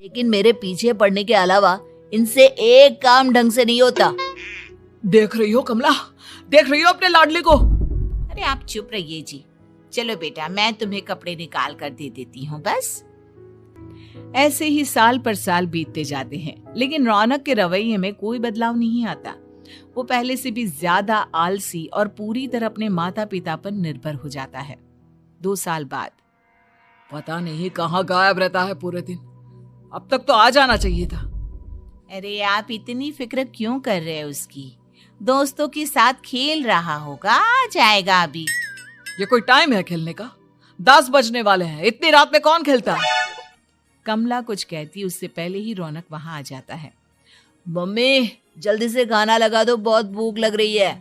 लेकिन मेरे पीछे पड़ने के अलावा इनसे एक काम ढंग से नहीं होता। देख रही हो कमला, देख रही हो अपने लाडले को? अरे आप चुप रहिए जी। चलो बेटा, मैं तुम्हें कपड़े निकाल कर दे देती हूँ बस। ऐसे ही साल पर साल बीतते जाते हैं, लेकिन रौनक के रवैये में कोई बदलाव नहीं आता। वो पहले से भी ज्यादा आलसी और पूरी तरह अपने माता पिता पर निर्भर हो जाता है। 2 साल बाद पता नहीं कहाँ गायब रहता है पूरे दिन। अब तक तो आ जाना चाहिए था। अरे आप इतनी फिक्र क्यों कर रहे हैं उसकी? दोस्तों के साथ खेल रहा होगा, आ जाएगा अभी। ये कोई टाइम है खेलने का? 10 बजने वाले हैं, इतनी रात में कौन खेलता है? कमला कुछ कहती उससे पहले ही रौनक वहां आ जाता है। मम्मी जल्दी से खाना लगा दो, बहुत भूख लग रही है।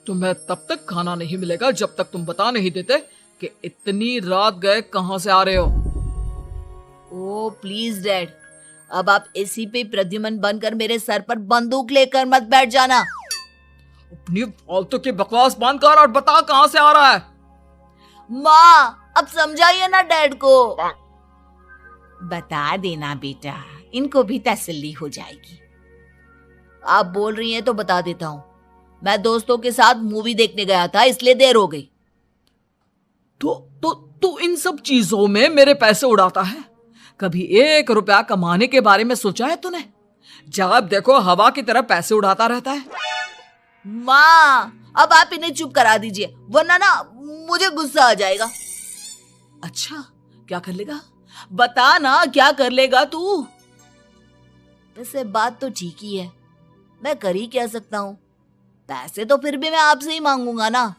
तुम्हें तब तक खाना नहीं मिलेगा जब तक तुम बता नहीं देते कि इतनी रात गए कहां से आ रहे हो। ओ प्लीज डैड, अब आप एसी पे प्रद्युमन बनकर मेरे सर पर बंदूक लेकर मत बैठ जाना। अपनी फालतू की बकवास बंद कर और बता कहां से आ रहा है। माँ अब समझाइए ना डैड को। बता देना बेटा, इनको भी तसल्ली हो जाएगी। आप बोल रही हैं तो बता देता हूँ। मैं दोस्तों के साथ मूवी देखने गया था, इसलिए देर हो गई। तो इन सब चीजों में मेरे पैसे उड़ाता है। कभी 1 रुपया कमाने के बारे में सोचा है तूने? जब देखो हवा की तरह पैसे उड़ाता रहता है। माँ अब आप इन्हें चुप करा दीजिए, वरना ना मुझे गुस्सा आ जाएगा। अच्छा क्या कर लेगा? बता ना क्या कर लेगा तू? वैसे बात तो ठीक ही है, मैं कर ही क्या सकता हूँ। पैसे तो फिर भी मैं आपसे ही मांगूंगा ना।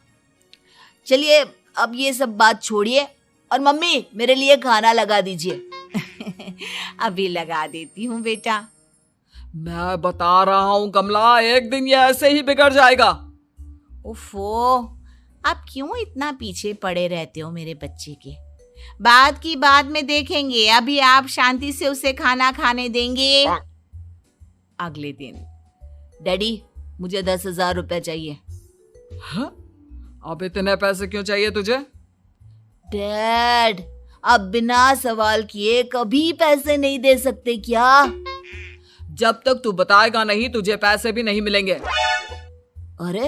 चलिए अब ये सब बात छोड़िए और मम्मी मेरे लिए खाना लगा दीजिए। अभी लगा देती हूँ बेटा। मैं बता रहा हूँ कमला, एक दिन ये ऐसे ही बिगड़ जाएगा। ओफो, आप क्यों इतना पीछे पड़े रहते हो मेरे बच्चे के? बात की बात में देखेंगे, अभी आप शांति से उसे खाना खाने देंगे? अगले दिन डैडी मुझे 10,000 रुपए चाहिए। हाँ? अब इतने पैसे क्यों चाहिए तुझे? डैड आप बिना सवाल किए कभी पैसे नहीं दे सकते क्या? जब तक तू बताएगा नहीं तुझे पैसे भी नहीं मिलेंगे। अरे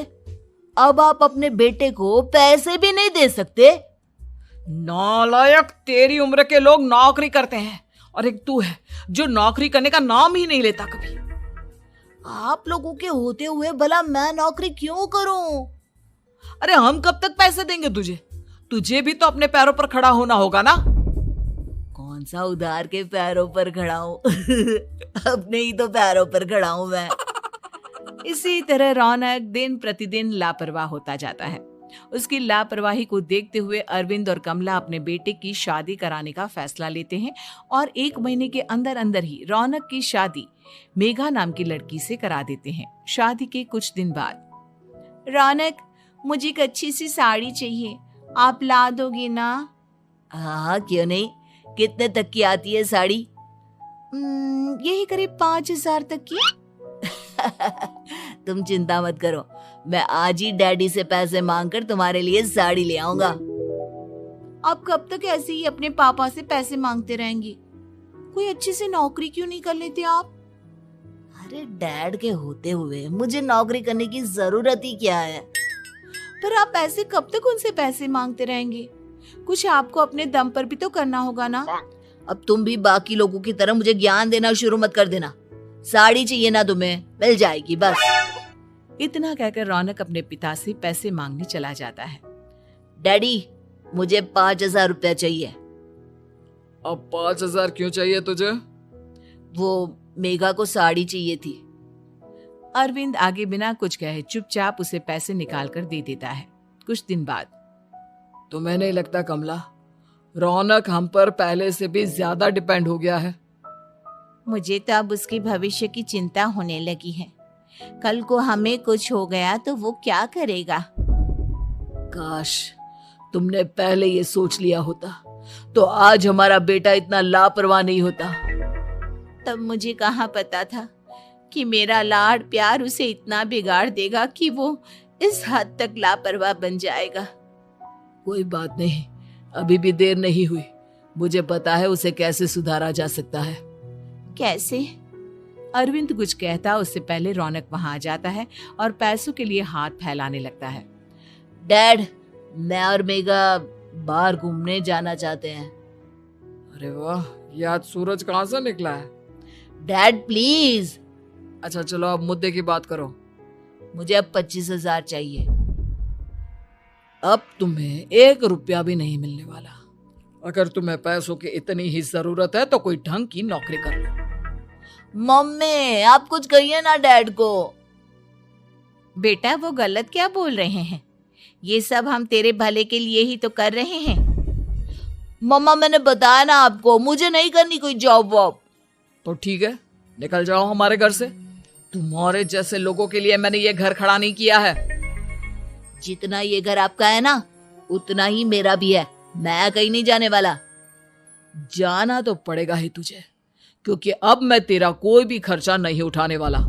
अब आप अपने बेटे को पैसे भी नहीं दे सकते? नालायक, तेरी उम्र के लोग नौकरी करते हैं और एक तू है जो नौकरी करने का नाम ही नहीं लेता कभी। आप लोगों के होते हुए भला मैं नौकरी क्यों करूं? अरे हम कब तक पैसे देंगे तुझे? तुझे भी तो अपने पैरों पर खड़ा होना होगा ना। कौन सा उधार के पैरों पर खड़ा हूं? अपने ही तो पैरों पर खड़ा हूं मैं। इसी तरह रौनक दिन प्रतिदिन लापरवाह होता जाता है। उसकी लापरवाही को देखते हुए अरविंद और कमला अपने बेटे की शादी कराने का फैसला लेते हैं और 1 महीने के अंदर अंदर ही रौनक की शादी मेघा नाम की लड़की से करा देते हैं। शादी के कुछ दिन बाद, रौनक मुझे एक अच्छी सी साड़ी चाहिए, आप ला दोगे ना? हाँ क्यों नहीं। कितने तक की आती है साड़ी? यही करीब 5,000 तक की। तुम चिंता मत करो, मैं आज ही डैडी से पैसे मांगकर तुम्हारे लिए साड़ी ले आऊंगा। आप कब तक ऐसे ही अपने पापा से पैसे मांगते रहेंगी? कोई अच्छी सी नौकरी क्यों नहीं कर लेते आप? अरे डैड के होते हुए मुझे नौकरी करने की जरूरत ही क्या है? पर आप ऐसे कब तक उनसे पैसे मांगते रहेंगे? कुछ आपको अपने दम पर भी तो करना होगा ना। अब तुम भी बाकी लोगों की तरह मुझे ज्ञान देना शुरू मत कर देना। साड़ी चाहिए ना तुम्हें, मिल जाएगी बस। इतना कहकर रौनक अपने पिता से पैसे मांगने चला जाता है। डैडी मुझे 5,000 रुपया चाहिए। अब 5,000 क्यों चाहिए तुझे? वो मेघा को साड़ी चाहिए थी। अरविंद आगे बिना कुछ कहे चुपचाप उसे पैसे निकाल कर दे देता है। कुछ दिन बाद, तुम्हें नहीं लगता कमला, रौनक हम पर पहले से भी ज्यादा डिपेंड हो गया है? मुझे तो अब उसके भविष्य की चिंता होने लगी है। कल को हमें कुछ हो गया तो वो क्या करेगा? काश तुमने पहले ये सोच लिया होता तो आज हमारा बेटा इतना लापरवाह नहीं होता। तब मुझे कहाँ पता था कि मेरा लाड प्यार उसे इतना बिगाड़ देगा कि वो इस हद तक लापरवाह बन जाएगा। कोई बात नहीं, अभी भी देर नहीं हुई। मुझे पता है उसे कैसे सुधारा जा सकता है। कैसे? अरविंद कुछ कहता उससे पहले रौनक वहां आ जाता है और पैसों के लिए हाथ फैलाने लगता है। डैड, मैं और मेघा बाहर घूमने जाना चाहते हैं। अरे वाह, ये आज सूरज कहाँ से निकला है? Dad please. अच्छा चलो अब मुद्दे की बात करो। मुझे अब 25,000 चाहिए। अब तुम्हें 1 रुपया भी नहीं मिलने वाला। अगर तुम्हें पैसों की इतनी ही जरूरत है तो कोई ढंग की नौकरी कर लो। मम्मी, आप कुछ कहिए ना डैड को। बेटा, वो गलत क्या बोल रहे हैं? ये सब हम तेरे भले के लिए ही तो कर रहे हैं। मम्मा, मैंने बताया ना आपको, मुझे नहीं करनी कोई जॉब वॉब। तो ठीक है, निकल जाओ हमारे घर से। तुम्हारे जैसे लोगों के लिए मैंने ये घर खड़ा नहीं किया है। जितना ये घर आपका है ना, उतना ही मेरा भी है। मैं कहीं नहीं जाने वाला। जाना तो पड़ेगा ही तुझे, क्योंकि अब मैं तेरा कोई भी खर्चा नहीं उठाने वाला।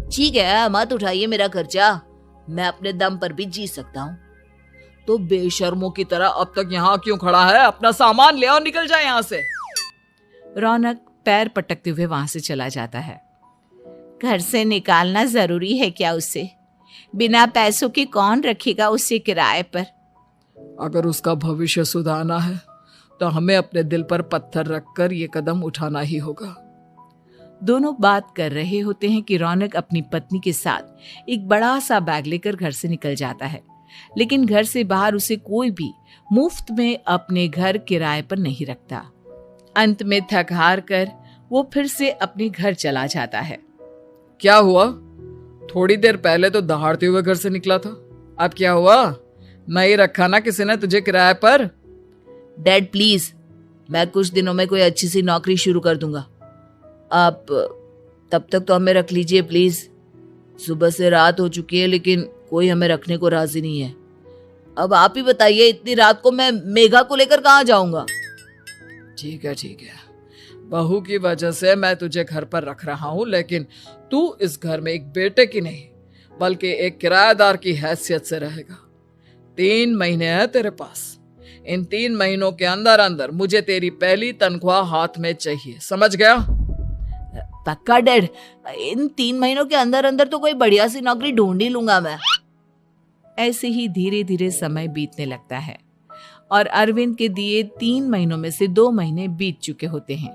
ठीक है, मत उठाइए मेरा खर्चा। मैं अपने दम पर भी जी सकता हूँ। तो बेशर्मों की तरह अब तक यहाँ क्यों खड़ा है? अपना सामान ले और निकल जाए यहाँ से। रौनक पैर पटकते हुए वहां से चला जाता है। घर से निकालना जरूरी है क्या उसे? बिना पैसों के कौन रखेगा उसे किराए पर? अगर उसका भविष्य सुधारना है तो हमें अपने दिल पर पत्थर रखकर ये कदम उठाना ही होगा। दोनों बात कर रहे होते हैं कि रौनक अपनी पत्नी के साथ एक बड़ा सा बैग लेकर घर से निकल जाता है, लेकिन घर से बाहर उसे कोई भी मुफ्त में अपने घर किराए पर नहीं रखता। अंत में थक हार कर वो फिर से अपने घर चला जाता है। क्या हुआ? थोड़ी देर पहले तो दहाड़ते हुए घर से निकला था, अब क्या हुआ? नहीं रखा ना किसी ने तुझे किराए पर? डैड प्लीज, मैं कुछ दिनों में कोई अच्छी सी नौकरी शुरू कर दूंगा। आप तब तक तो हमें रख लीजिए प्लीज। सुबह से रात हो चुकी है लेकिन कोई हमें रखने को राजी नहीं है। अब आप ही बताइए, इतनी रात को मैं मेघा को लेकर कहाँ जाऊंगा? ठीक है ठीक है, बहू की वजह से मैं तुझे घर पर रख रहा हूँ, लेकिन तू इस घर में एक बेटे की नहीं बल्कि एक किराएदार की हैसियत से रहेगा। 3 महीने हैं तेरे पास। इन 3 महीनों के अंदर अंदर मुझे तेरी पहली तनख्वाह हाथ में चाहिए, समझ गया? पक्का डैड, इन 3 महीनों के अंदर अंदर तो कोई बढ़िया सी नौकरी ढूंढ ही लूंगा मैं। ऐसे ही धीरे धीरे समय बीतने लगता है और अरविंद के दिए 3 महीनों में से 2 महीने बीत चुके होते हैं।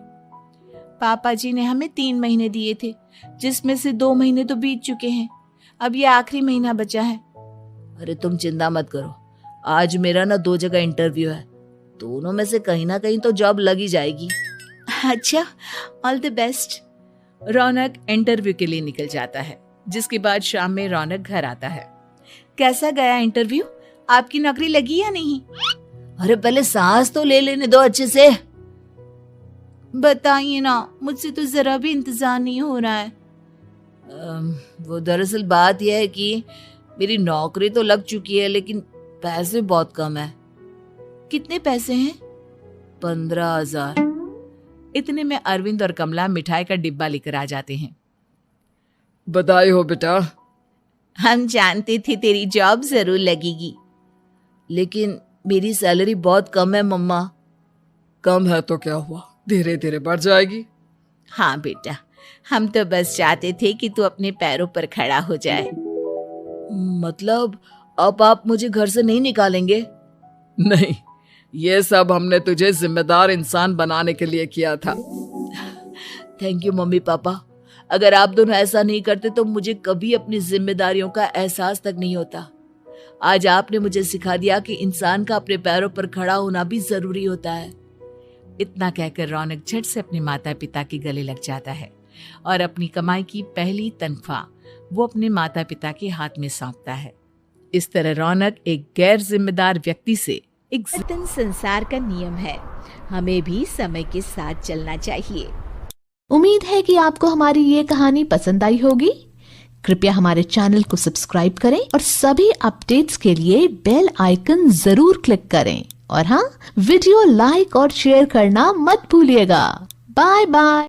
पापा जी ने हमें 3 महीने दिए थे, जिसमें से 2 महीने तो बीत चुके हैं। अब ये आखिरी महीना बचा है। अरे तुम चिंता मत करो, आज मेरा ना 2 जगह इंटरव्यू है, दोनों में से कहीं ना कहीं तो जॉब लगी जाएगी। अच्छा, all the best. Raunak interview के लिए निकल जाता है, जिसके बाद शाम में रौनक घर आता है। कैसा गया इंटरव्यू? आपकी नौकरी लगी या नहीं? अरे पहले सांस तो ले लेने दो अच्छे से। बताइए ना, मुझसे तो जरा भी इंतजार नहीं हो रहा है। वो दरअसल बात यह है कि मेरी नौकरी तो लग चुकी है लेकिन पैसे बहुत कम है। कितने पैसे हैं? 15,000। इतने में अरविंद और कमला मिठाई का डिब्बा लेकर आ जाते हैं। बधाई हो बेटा। हम जानते थे तेरी जॉब जरूर लगेगी। लेकिन मेरी सैलरी बहुत कम है मम्मा। कम है तो क्या हुआ, धीरे धीरे बढ़ जाएगी। हाँ बेटा, हम तो बस चाहते थे कि तू अपने पैरों पर खड़ा हो जाए। मतलब अब आप मुझे घर से नहीं निकालेंगे? नहीं, ये सब हमने तुझे जिम्मेदार इंसान बनाने के लिए किया था। Thank you mummy papa. अगर आप दोनों ऐसा नहीं करते तो मुझे कभी अपनी जिम्मेदारियों का एहसास तक नहीं होता। आज आपने मुझे सिखा दिया कि इंसान का अपने पैरों पर खड़ा होना भी जरूरी होता है। इतना कहकर रौनक झट से अपने माता पिता के गले लग जाता है और अपनी कमाई की पहली तनख्वाह वो अपने माता पिता के हाथ में सौंपता है। इस तरह रौनक एक गैर जिम्मेदार व्यक्ति से एक संसार का नियम है। हमें भी समय के साथ चलना चाहिए। उम्मीद है कि आपको हमारी ये कहानी पसंद आई होगी। कृपया हमारे चैनल को सब्सक्राइब करें और सभी अपडेट्स के लिए बेल आइकन जरूर क्लिक करें। और हाँ, वीडियो लाइक और शेयर करना मत भूलिएगा। Bye bye.